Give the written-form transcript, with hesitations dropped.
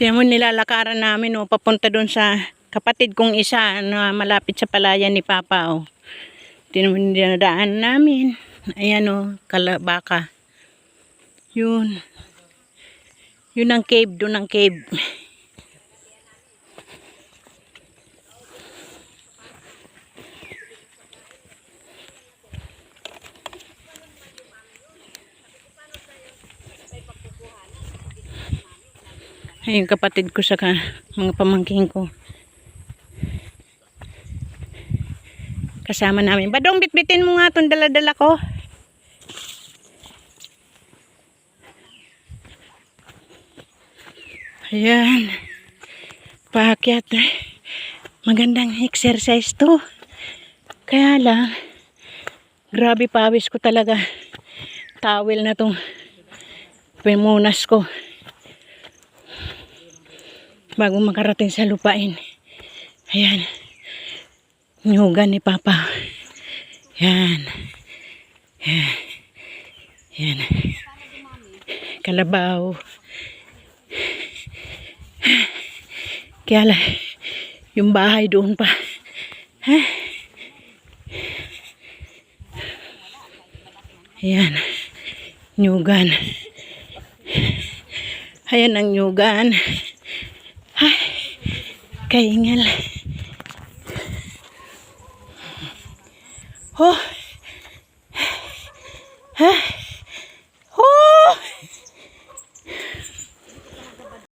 Tiyan mo, nilalakaran namin, oh, papunta doon sa kapatid kong isa na malapit sa palayan ni Papa, oh. Tiyan mo, dinadaan namin. Ayan, oh, kalabaka. Yun. Yun ang cave, doon ang cave. Ayun, kapatid ko sa mga pamangking ko. Kasama namin. Badong, bitbitin mo nga itong dala-dala ko. Ayan. Paakyat. Magandang exercise to. Kaya lang, grabe pawis ko talaga. Towel na tong pimunas ko. Bago makarating sa lupain. Ayan. Nyugan ni Papa. Ayan. Ayan. Ayan. Kalabaw. Kaya lang, yung bahay doon pa. Ayan. Nyugan. Ayan ang nyugan. Ay, kaingal. Oh,